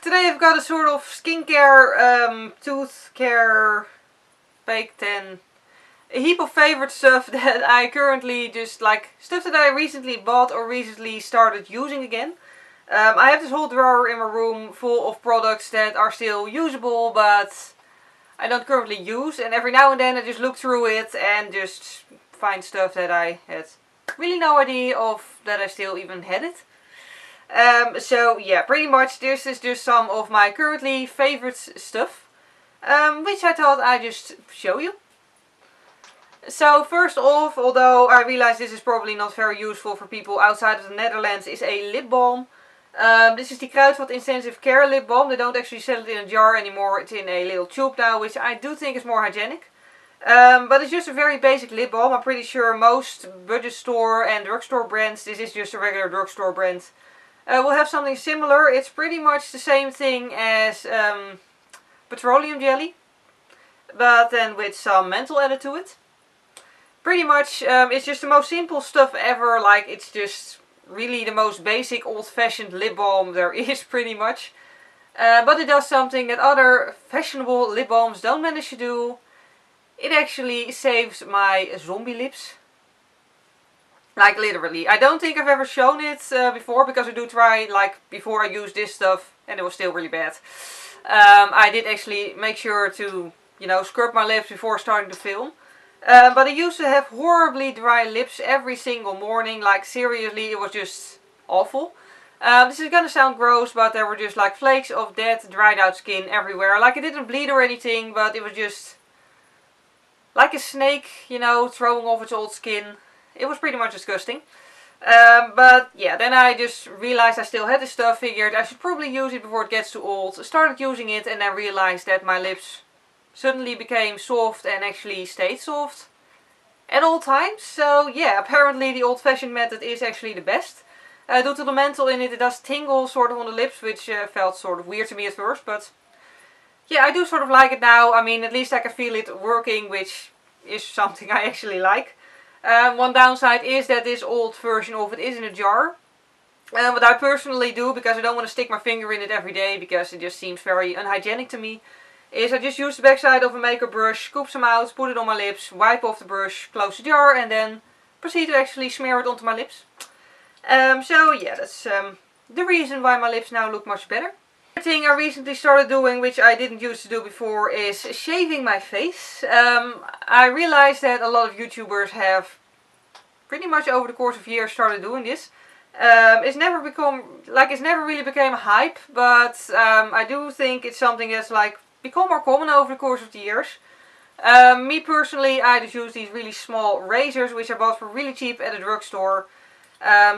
today I've got a sort of skincare, tooth care, bake 10, a heap of favorite stuff that I currently just like, stuff that I recently bought or recently started using again. I have this whole drawer in my room full of products that are still usable but I don't currently use, and every now and then I just look through it and just find stuff that I had really no idea of that I still even had it. So yeah, pretty much this is just some of my currently favorite stuff, which I thought I'd just show you. So first off, although I realize this is probably not very useful for people outside of the Netherlands, is a lip balm. This is the Kruidvat Intensive Care lip balm. They don't actually sell it in a jar anymore, it's in a little tube now, which I do think is more hygienic. But it's just a very basic lip balm. I'm pretty sure most budget store and drugstore brands, this is just a regular drugstore brand, will have something similar. It's pretty much the same thing as petroleum jelly, but then with some menthol added to it. Pretty much, it's just the most simple stuff ever. Like, it's just really the most basic old-fashioned lip balm there is, pretty much. But it does something that other fashionable lip balms don't manage to do. It actually saves my zombie lips. Like, literally. I don't think I've ever shown it before, because I do try, like, before I use this stuff, and it was still really bad. I did actually make sure to, you know, scrub my lips before starting to film. But I used to have horribly dry lips every single morning. Like, seriously, it was just awful. This is gonna sound gross, but there were just like flakes of dead, dried out skin everywhere. Like, it didn't bleed or anything, but it was just like a snake, you know, throwing off its old skin. It was pretty much disgusting. But yeah, then I just realized I still had this stuff, figured I should probably use it before it gets too old. Started using it and then realized that my lips suddenly became soft and actually stayed soft at all times. So yeah, apparently the old-fashioned method is actually the best. Due to the menthol in it, it does tingle sort of on the lips, which felt sort of weird to me at first, but yeah, I do sort of like it now. I mean, at least I can feel it working, which is something I actually like. One downside is that this old version of it is in a jar. What I personally do, because I don't want to stick my finger in it every day, because it just seems very unhygienic to me, is I just use the backside of a makeup brush, scoop some out, put it on my lips, wipe off the brush, close the jar, and then proceed to actually smear it onto my lips. So yeah, that's the reason why my lips now look much better. The thing I recently started doing, which I didn't used to do before, is shaving my face. I realized that a lot of YouTubers have pretty much over the course of years started doing this. It's never really became a hype, but I do think it's something that's like become more common over the course of the years. Me personally, I just use these really small razors, which I bought for really cheap at a drugstore.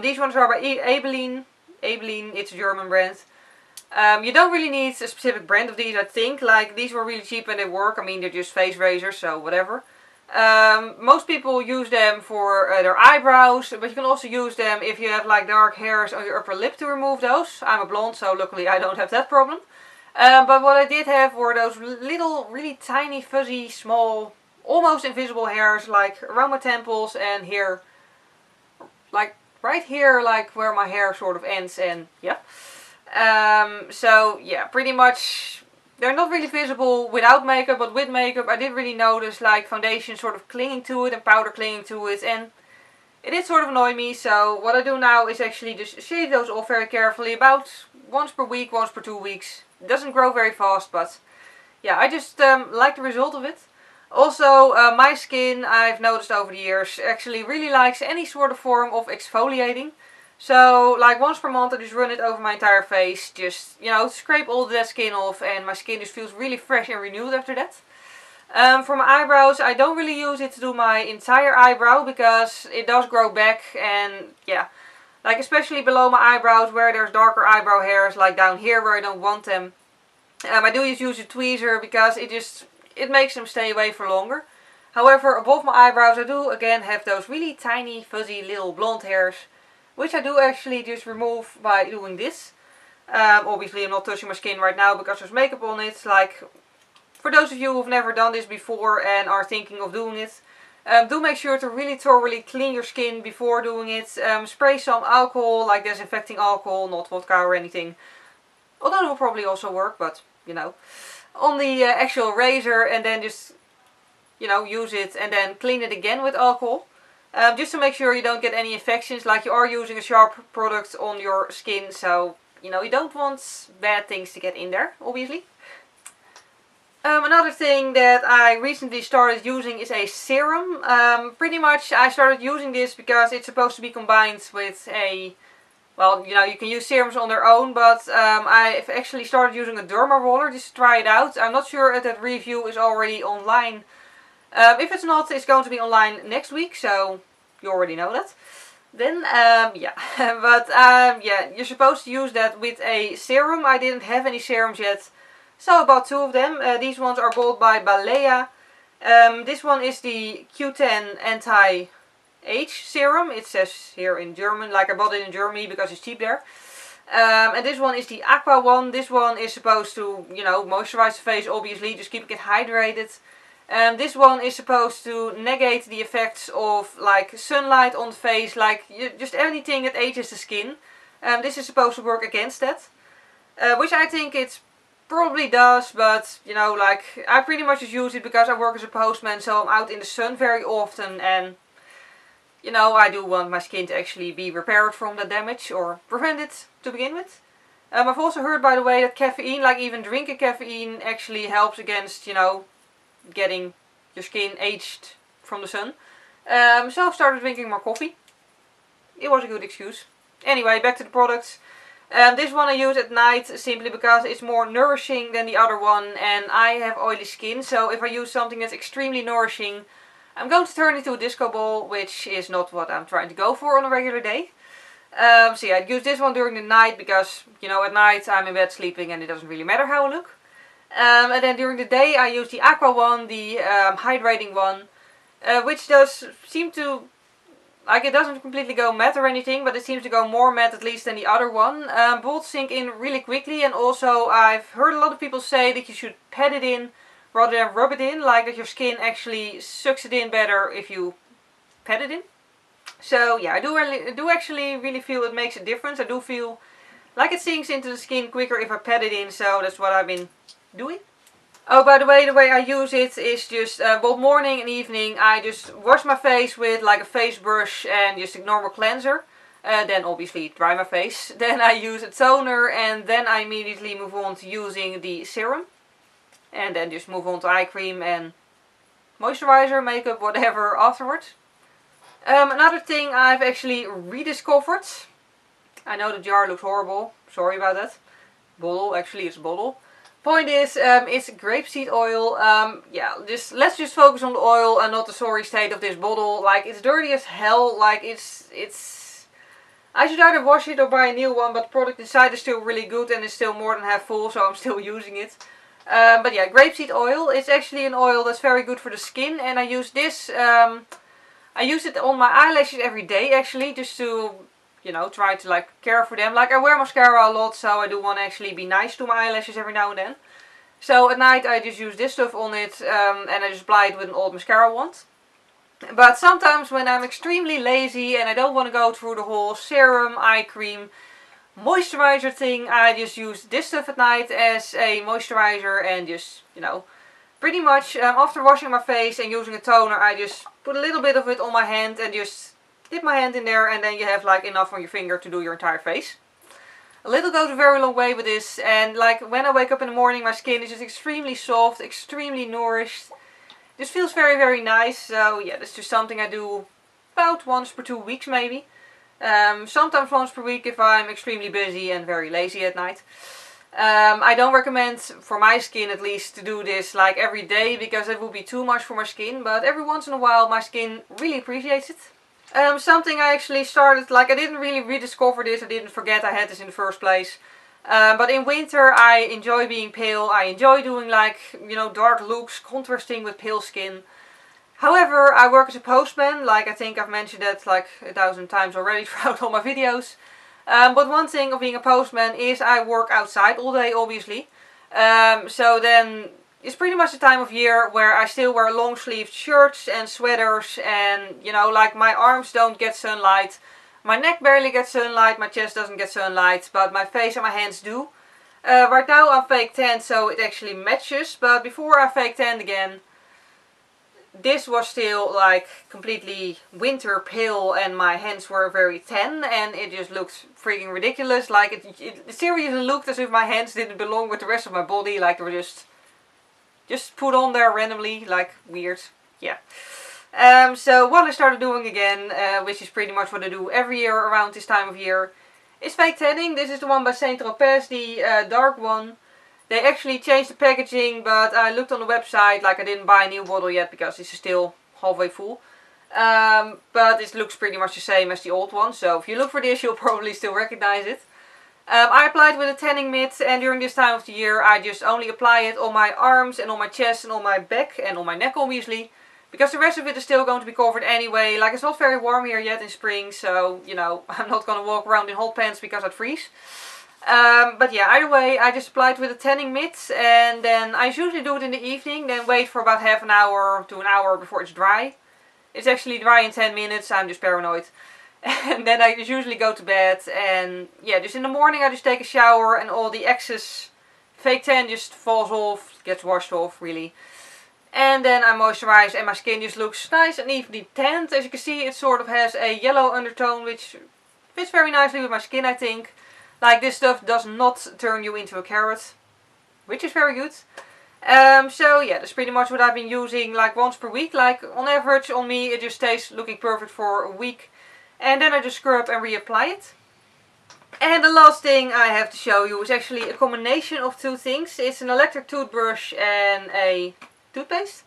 These ones are by Ebelin. Ebelin, it's a German brand. You don't really need a specific brand of these, I think. Like, these were really cheap and they work. I mean, they're just face razors, so whatever. Most people use them for their eyebrows, but you can also use them if you have like dark hairs on your upper lip to remove those. I'm a blonde, so luckily I don't have that problem. But what I did have were those little, really tiny, fuzzy, small, almost invisible hairs, like around my temples and here, like right here, like where my hair sort of ends, and yeah. So yeah, pretty much they're not really visible without makeup, but with makeup I did really notice like foundation sort of clinging to it and powder clinging to it, and it did sort of annoy me. So what I do now is actually just shave those off very carefully, about once per week, once per 2 weeks. It doesn't grow very fast, but yeah, I just like the result of it. Also, my skin, I've noticed over the years, actually really likes any sort of form of exfoliating. So, like once per month I just run it over my entire face, just, you know, scrape all the dead skin off, and my skin just feels really fresh and renewed after that. For my eyebrows, I don't really use it to do my entire eyebrow, because it does grow back, and yeah, like especially below my eyebrows where there's darker eyebrow hairs, like down here where I don't want them. I do use a tweezer because it makes them stay away for longer. However, above my eyebrows I do again have those really tiny, fuzzy little blonde hairs, which I do actually just remove by doing this. Obviously I'm not touching my skin right now because there's makeup on it. Like, for those of you who've never done this before and are thinking of doing it, do make sure to really thoroughly clean your skin before doing it. Spray some alcohol, like disinfecting alcohol, not vodka or anything, Although it will probably also work, but you know, on the actual razor, and then just, you know, use it and then clean it again with alcohol. Just to make sure you don't get any infections, like you are using a sharp product on your skin, so you know, you don't want bad things to get in there, obviously. Another thing that I recently started using is a serum. Pretty much I started using this because it's supposed to be combined with a, well, you know, you can use serums on their own, but I've actually started using a derma roller just to try it out. I'm not sure if that review is already online. If it's not, it's going to be online next week, so you already know that. Then, yeah, but yeah, you're supposed to use that with a serum. I didn't have any serums yet. So I bought 2 of them. These ones are bought by Balea. This one is the Q10 Anti-Age serum. It says here in German, like I bought it in Germany because it's cheap there. And this one is the Aqua one. This one is supposed to, you know, moisturize the face, obviously, just keep it hydrated. This one is supposed to negate the effects of like sunlight on the face, like just anything that ages the skin. This is supposed to work against that, which I think it's probably does, but you know, like I pretty much just use it because I work as a postman, so I'm out in the sun very often, and you know, I do want my skin to actually be repaired from the damage or prevent it to begin with. I've also heard, by the way, that caffeine, like even drinking caffeine, actually helps against, you know, getting your skin aged from the sun. So I've started drinking more coffee. It was a good excuse. Anyway, back to the products. This one I use at night simply because it's more nourishing than the other one, and I have oily skin, so if I use something that's extremely nourishing, I'm going to turn into a disco ball, which is not what I'm trying to go for on a regular day. So yeah, I use this one during the night because, you know, at night I'm in bed sleeping and it doesn't really matter how I look. And then during the day I use the Aqua one, the hydrating one, which does seem to, like, it doesn't completely go matte or anything, but it seems to go more matte at least than the other one. Both sink in really quickly, and also I've heard a lot of people say that you should pat it in rather than rub it in, like that your skin actually sucks it in better if you pat it in. So yeah, I do actually really feel it makes a difference. I do feel like it sinks into the skin quicker if I pat it in, so that's what I've been doing. Oh, by the way I use it is just both morning and evening. I just wash my face with like a face brush and just a normal cleanser. Then obviously dry my face. Then I use a toner, and then I immediately move on to using the serum. And then just move on to eye cream and moisturizer, makeup, whatever afterwards. Another thing I've actually rediscovered. I know the jar looks horrible. Sorry about that. Bottle, actually it's a bottle. Point is, it's grapeseed oil. Yeah, let's just focus on the oil and not the sorry state of this bottle. Like, it's dirty as hell. Like, it's I should either wash it or buy a new one, but the product inside is still really good and it's still more than half full, so I'm still using it. But yeah, grapeseed oil. It's actually an oil that's very good for the skin, and I use this. I use it on my eyelashes every day, actually, just to, you know, try to like care for them. Like, I wear mascara a lot, so I do want to actually be nice to my eyelashes every now and then. So at night I just use this stuff on it, and I just apply it with an old mascara wand. But sometimes when I'm extremely lazy and I don't want to go through the whole serum, eye cream, moisturizer thing, I just use this stuff at night as a moisturizer, and just, you know, pretty much after washing my face and using a toner, I just put a little bit of it on my hand and just dip my hand in there, and then you have like enough on your finger to do your entire face. A little goes a very long way with this, and like when I wake up in the morning, my skin is just extremely soft, extremely nourished. This feels very, very nice. So yeah, that's just something I do about once per 2 weeks maybe. Sometimes once per week if I'm extremely busy and very lazy at night. I don't recommend, for my skin at least, to do this like every day, because it would be too much for my skin, but every once in a while my skin really appreciates it. Something I actually started, like, I didn't really rediscover this, I didn't forget I had this in the first place. But in winter I enjoy being pale, I enjoy doing like, you know, dark looks, contrasting with pale skin. However, I work as a postman, like I think I've mentioned that like 1,000 times already throughout all my videos. But one thing of being a postman is I work outside all day, obviously. So then it's pretty much the time of year where I still wear long sleeved shirts and sweaters, and, you know, like, my arms don't get sunlight, my neck barely gets sunlight, my chest doesn't get sunlight, but my face and my hands do. Right now I'm fake tan, so it actually matches, but before I fake tanned again, this was still like completely winter pale and my hands were very tan and it just looked freaking ridiculous. Like it seriously looked as if my hands didn't belong with the rest of my body, like they were just put on there randomly, like weird. Yeah. So what I started doing again, which is pretty much what I do every year around this time of year, is fake tanning. This is the one by Tropez, the dark one. They actually changed the packaging, but I looked on the website, like I didn't buy a new bottle yet because this is still halfway full. But it looks pretty much the same as the old one, so if you look for this you'll probably still recognize it. I applied with a tanning mitt, and during this time of the year I just only apply it on my arms and on my chest and on my back and on my neck obviously. Because the rest of it is still going to be covered anyway. Like, it's not very warm here yet in spring, so, you know, I'm not going to walk around in hot pants because I'd freeze. But yeah, either way, I just applied with a tanning mitt, and then I usually do it in the evening, then wait for about half an hour to an hour before it's dry. It's actually dry in 10 minutes, I'm just paranoid. And then I usually go to bed, and yeah, just in the morning I just take a shower and all the excess fake tan just falls off, gets washed off really. And then I moisturize and my skin just looks nice and evenly tanned. As you can see, it sort of has a yellow undertone, which fits very nicely with my skin, I think. Like, this stuff does not turn you into a carrot, which is very good. So yeah, that's pretty much what I've been using like once per week. Like, on average on me it just stays looking perfect for a week. And then I just scrub and reapply it. And the last thing I have to show you is actually a combination of two things. It's an electric toothbrush and a toothpaste.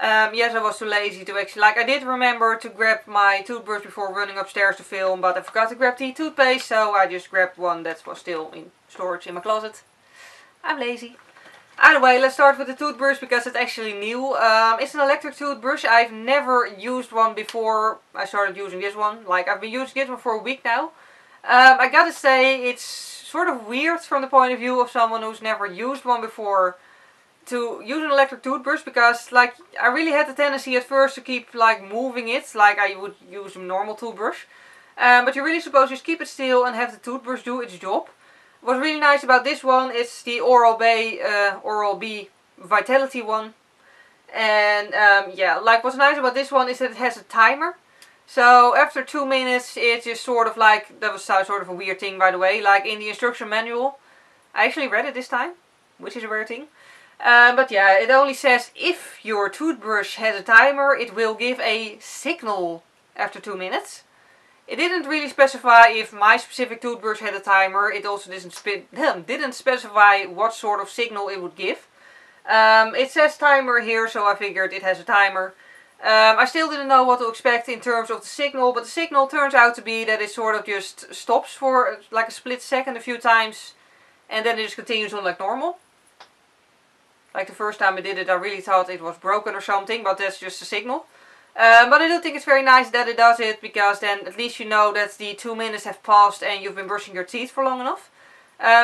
Yes, I was too lazy to actually, like, I did remember to grab my toothbrush before running upstairs to film, but I forgot to grab the toothpaste, so I just grabbed one that was still in storage in my closet. I'm lazy. Either way, let's start with the toothbrush because it's actually new. It's an electric toothbrush. I've never used one before I started using this one. Like, I've been using this one for a week now. I gotta say, it's sort of weird from the point of view of someone who's never used one before to use an electric toothbrush, because like I really had the tendency at first to keep like moving it like I would use a normal toothbrush. But you're really supposed to just keep it still and have the toothbrush do its job. What's really nice about this one is the Oral-B Vitality one. And yeah, like what's nice about this one is that it has a timer. So after 2 minutes it's just sort of like, that was sort of a weird thing by the way, like in the instruction manual. I actually read it this time, which is a weird thing. But yeah, it only says if your toothbrush has a timer, it will give a signal after 2 minutes. It didn't really specify if my specific toothbrush had a timer. It also didn't specify what sort of signal it would give. It says timer here, so I figured it has a timer. I still didn't know what to expect in terms of the signal, but the signal turns out to be that it sort of just stops for like a split second a few times, and then it just continues on like normal. Like the first time I did it, I really thought it was broken or something, but that's just a signal. But I do think it's very nice that it does it, because then at least you know that the 2 minutes have passed and you've been brushing your teeth for long enough.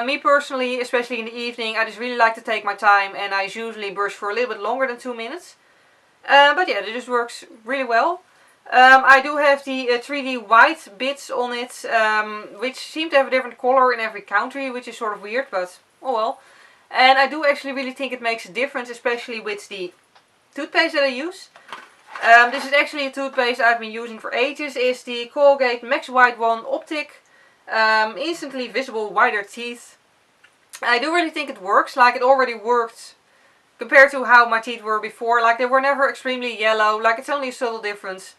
Me personally, especially in the evening, I just really like to take my time, and I usually brush for a little bit longer than 2 minutes. But yeah, it just works really well. I do have the 3D white bits on it, which seem to have a different color in every country, which is sort of weird, but oh well. And I do actually really think it makes a difference, especially with the toothpaste that I use. This is actually a toothpaste I've been using for ages. It's the Colgate Max White Optic. Instantly visible whiter teeth. I do really think it works. Like, it already worked compared to how my teeth were before. Like, they were never extremely yellow. Like, it's only a subtle difference.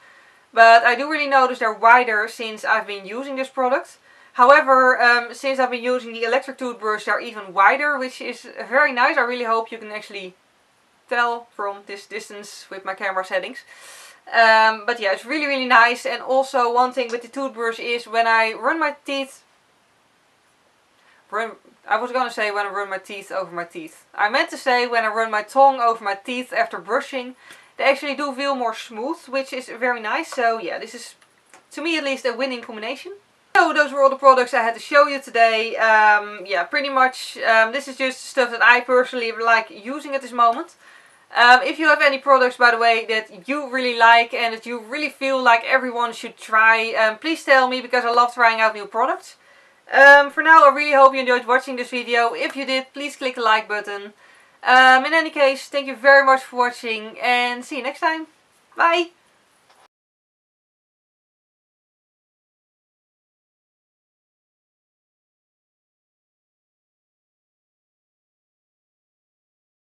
But I do really notice they're whiter since I've been using this product. However, since I've been using the electric toothbrush, they're even wider, which is very nice. I really hope you can actually tell from this distance with my camera settings. But yeah, it's really, really nice. And also one thing with the toothbrush is when I run my teeth... I was gonna say when I run my teeth over my teeth. I meant to say when I run my tongue over my teeth after brushing. They actually do feel more smooth, which is very nice. So yeah, this is, to me at least, a winning combination. So those were all the products I had to show you today. Yeah, pretty much this is just stuff that I personally like using at this moment. If you have any products, by the way, that you really like and that you really feel like everyone should try, please tell me, because I love trying out new products. For now, I really hope you enjoyed watching this video. If you did, please click the like button. In any case, thank you very much for watching and see you next time. Bye!